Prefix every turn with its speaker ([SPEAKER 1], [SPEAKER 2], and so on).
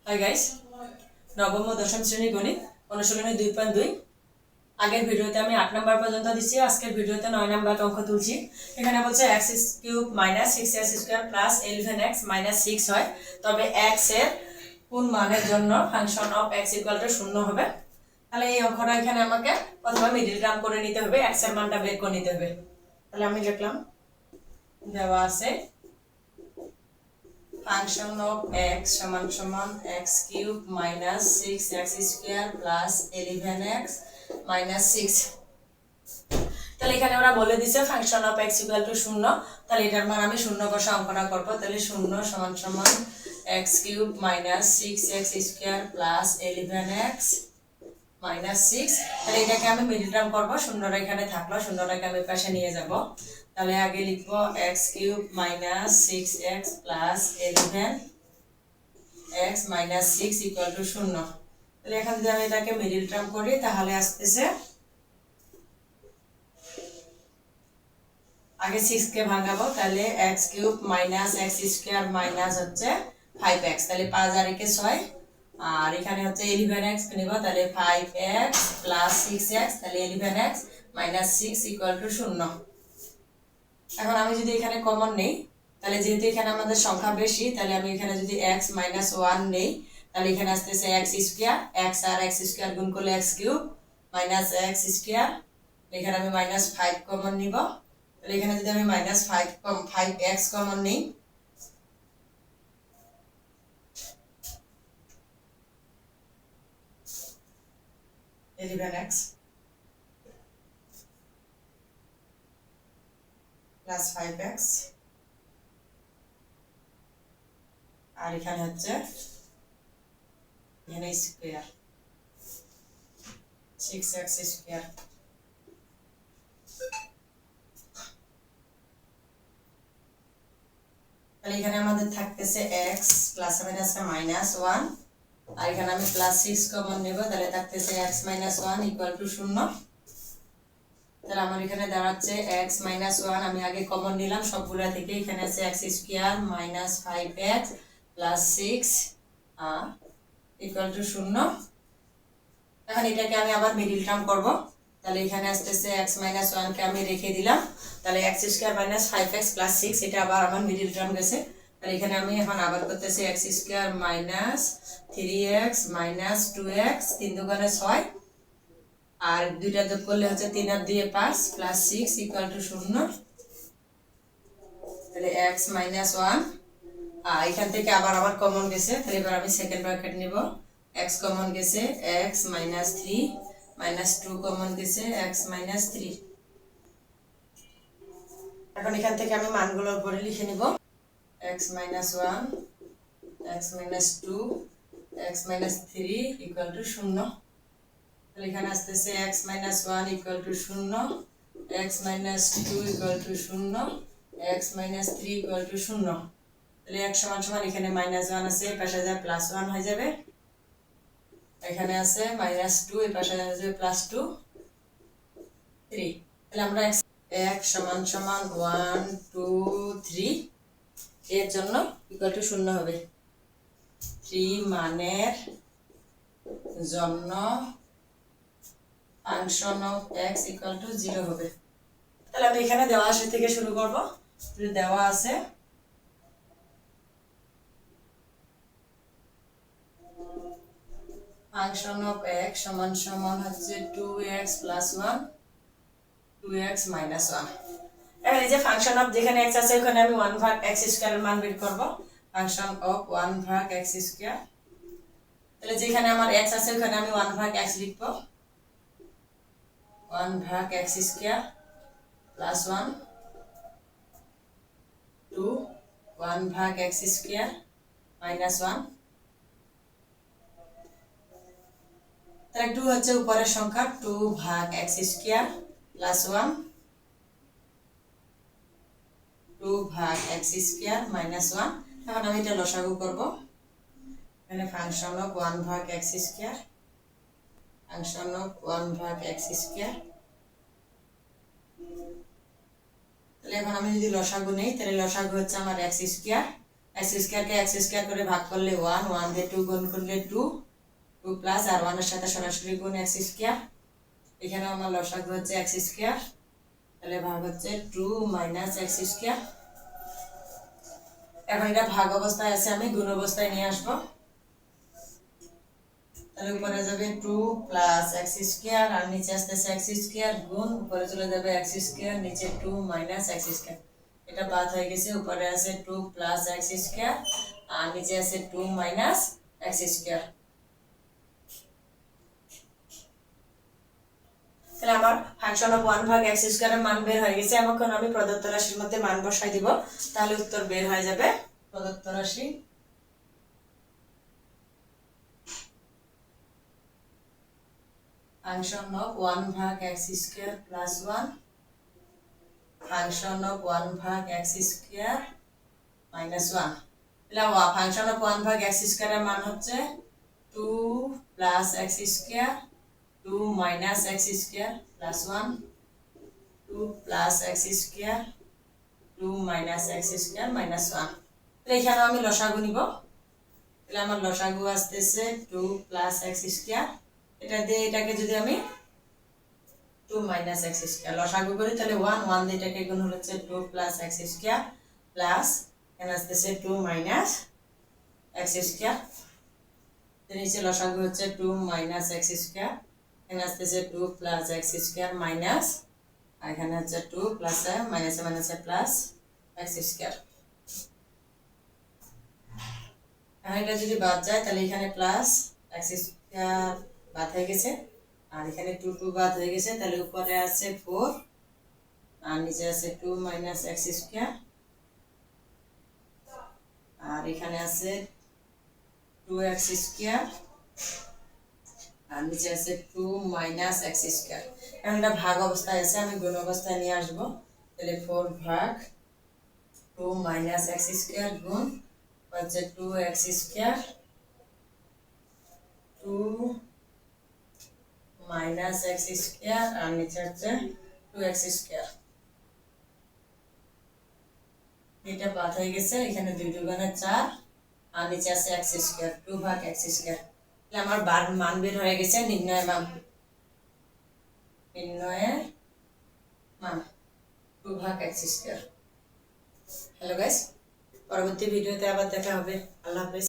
[SPEAKER 1] Hi guys, নবম ও দশম শ্রেণী গণিত অনুশীলনী 2.2 আগের ভিডিওতে আমি 8 নাম্বার পর্যন্ত দিচ্ছি। আজকের ভিডিওতে 9 নাম্বার অঙ্ক তুলছি। এখানে বলছে x cube minus 6x square plus 11x minus 6 হয়, তবে x এর কোন মানের জন্য function of x equal to 0 হবে। তাহলে এই অঙ্কটা এখানে আমাকে প্রথমে মিডল টার্ম করে নিতে হবে, x এর মানটা বের করে নিতে হবে। তাহলে আমি লিখলাম, দেওয়া আছে function of x সমান সমান x cube minus 6x square plus 11x minus 6। তাহলে এখানে ওরা বলে দিছে function of x equal to 0। তাহলে এটার মান আমি শূন্য বসে অঙ্কন করব। তাহলে 0 সমান সমান x cube minus 6x square plus 11x minus 6। তাহলে এটাকে আমি মিডল টার্ম করব, শূন্যটা এখানে থাকলো, শূন্যটাকে আমি পাশে নিয়ে যাব। তাহলে আগে লিখব x cube minus 6x plus 11x minus 6 equal to 0। তাহলে এখন যদি আমি এটাকে মিডল টার্ম করি তাহলে আসতেছে আগে 6 কে ভাঙাবো। তাহলে x cube minus x square minus হচ্ছে 5x, তাহলে 5 আর 1 6, আর এখানে হচ্ছে 11x নিব। তাহলে 5x প্লাস 6x, তাহলে 11x মাইনাস 6 ইকুয়াল টু 0। এখন আমি যদি এখানে কমন নেই, তাহলে যেহেতু এখানে আমাদের সংখ্যা বেশি, তাহলে আমি এখানে যদি x মাইনাস 1 নেই, তাহলে এখানে আসতেছে x স্কয়ার, x আর x স্কয়ার গুণ করলে x cube minus x square. এখানে আমি মাইনাস 5 কমন নিব। তাহলে এখানে যদি আমি মাইনাস 5x কমন নেই, x প্লাস 5x, আর এখানে হচ্ছে এখানে স্কয়ার 6x স্কয়ার। তাহলে এখানে আমাদের থাকতেছে x প্লাস আছে মাইনাস 1, আর এখানে আমি প্লাস 6 কমন নেব। তাহলে থাকতেছে x মাইনাস 1 ইকুয়াল টু 0। তাহলে আমার এখানে দাঁড়াচ্ছে x মাইনাস 1 আমি আগে কমন নিলাম সবগুলা থেকে। এখানে আছে x square minus 5x plus 6 equal to 0। এখন এটাকে আমি আবার মিডল টার্ম করব। তাহলে এখানে আসতেছে x মাইনাস 1 কে আমি রেখে দিলাম। তাহলে x square minus 5x plus 6 এটা আবার আমার মিডল টার্ম গেছে। তাহলে এখানে আমি এখন আবার করতেছি x square minus 3x minus 2x 3 দুগুণে 6, আর দুইটা যোগ করলে হচ্ছে 3 আর 2 5 প্লাস 6 ইকুয়াল টু 0। তাহলে x মাইনাস 1, আর এখান থেকে আবার কমন গেছে। তাহলে এবার আমি সেকেন্ড ব্র্যাকেট নিব। x কমন গেছে x মাইনাস 3 মাইনাস 2 কমন গেছে x মাইনাস 3। এখন এখান থেকে আমি মানগুলো উপরে লিখে নিব। x minus 1 x minus 2 x minus 3 equal to 0। তাহলে এখানে আসতেছে x minus 1 equal to 0, x minus 2 equal to 0, x minus 3 equal to 0। তাহলে x সমান সমান এখানে মাইনাস 1 আছে, এই পাশে যায় প্লাস 1 হয়ে যাবে। এখানে আছে মাইনাস 2, এই পাশে যাবে প্লাস 2 3। তাহলে আমরা x সমান সমান 1 2 3 এর জন্য ইকুয়াল টু 0 হবে। 3 মানের জন্য function of x equal to 0 হবে। তাহলে আমি এখানে দেওয়া আছে থেকে শুরু করব। দেওয়া আছে ফাংশন অফ x সমান সমান হচ্ছে 2x প্লাস 1 2x মাইনাস 1। এবার এই যে ফাংশন অফ যেখানে x আছে ওখানে আমি 1 ভাগ x স্কয়ার এর মান বের করব। ফাংশন অফ 1 ভাগ x স্কয়ার, তাহলে যেখানে আমার x আছে ওখানে আমি 1 ভাগ x লিখব। 1 ভাগ x স্কয়ার প্লাস 1 2 1 ভাগ x স্কয়ার মাইনাস 1। তাহলে 2 হচ্ছে উপরের সংখ্যা, 2 ভাগ x স্কয়ার প্লাস 1 2 ভাগ x স্কয়ার মাইনাস 1। এখন আমি এটা লসাগু করব। এখানে ফাংশন অফ 1 ভাগ x স্কয়ার, ফাংশন অফ 1 ভাগ x স্কয়ার। তাহলে এখন আমি যদি লসাগু নেই, তাহলে লসাগু হচ্ছে আমার x স্কয়ার এক্স স্কোয়ারকে এক্স স্কোয়ার করে ভাগ করলে 1, 1 দিয়ে 2 গুণ করলে 2, 2 প্লাস আর 1 এর সাথে সরাসরি গুণ এক্স স্কোয়ার। এখানে আমার লসাগু হচ্ছে এক্স স্কোয়ার, তাহলে ভাগ হচ্ছে 2 মাইনাস এক্স স্কোয়ার। এখন এটা ভাগ অবস্থায় আছে, আমি গুণ অবস্থায় নিয়ে আসবো। তাহলে উপরে যাবে 2 প্লাস এক্স স্কোয়ার আর নিচে আসতেছে এক্স স্কোয়ার গুণ উপরে চলে যাবে এক্স স্কোয়ার, নিচে 2 মাইনাস এক্স স্কোয়ার। এটা বাদ হয়ে গেছে, উপরে আছে 2 প্লাস এক্স স্কোয়ার আর নিচে আছে 2 মাইনাস এক্স স্কোয়ার। তাহলে আমার ফাংশন অফ 1 ভাগ এক্স স্কোয়ারের মান বের হয়ে গেছে। এখন আমি প্রদত্ত রাশির মধ্যে মান বসাই দিব, তাহলে উত্তর বের হয়ে যাবে। প্রদত্ত রাশি ফাংশন অফ 1 ভাগ x square plus 1, function of 1 ভাগ এক্স স্কোয়ার মাইনাস 1। তাহলে ফাংশন অফ 1 ভাগ এক্স স্কোয়ারের মান হচ্ছে 2 plus x square, 2 minus x square plus 1, 2 plus x square, 2 minus x square minus 1। তাহলে এখানে আমি লসাগু নিব। তাহলে আমার লসাগু আসতেছে 2 প্লাস এক্স স্কোয়ার, এটা দিয়ে এটাকে যদি আমি 2 মাইনাস এক্স স্কোয়ার লসাগু করি তাহলে 1, 1 দিয়ে এটাকে গুণ হচ্ছে 2 প্লাস এক্স স্কোয়ার প্লাস এখানে আসতেছে 2 মাইনাস এক্স স্কোয়ার। নিচে লসাগু হচ্ছে 2 মাইনাস এক্স স্কোয়ার, এখানে আসতেছে 2 প্লাস এক্স স্কোয়ার মাইনাস আর এখানে হচ্ছে 2 প্লাস মাইনাসে মাইনাসে প্লাস এক্স স্কোয়ার। এখন এটা যদি বাদ যায় তাহলে এখানে প্লাস এক্স স্কোয়ার বাদ হয়ে গেছে আর এখানে 2 2 বাদ হয়ে গেছে, তাহলে উপরে আছে 4 আর নিচে আছে 2 মাইনাস এক্স স্কোয়ার আর এখানে আছে 2x স্কোয়ার আর নিচে আছে 2 মাইনাস এক্স স্কোয়ার। এখন এটা ভাগ অবস্থায় আছে, আমি গুণ অবস্থায় নিয়ে আসবো। তাহলে 4 ভাগ 2 মাইনাস এক্স স্কোয়ার গুণ হচ্ছে 2x square, 2 minus x square আর নিচে হচ্ছে 2x স্কোয়ার। এটা বাদ হয়ে গেছে, এখানে 2 2 4 আর নিচে আছে এক্স স্কোয়ার, 2 ভাগ এক্স স্কোয়ার। তাহলে আমার মান বের হয়ে গেছে, নির্ণয়ের মান 2 ভাগ এক্স স্কোয়ার। হ্যালো গাইস, পরবর্তী ভিডিওতে আবার দেখা হবে। আল্লাহ হাফেজ।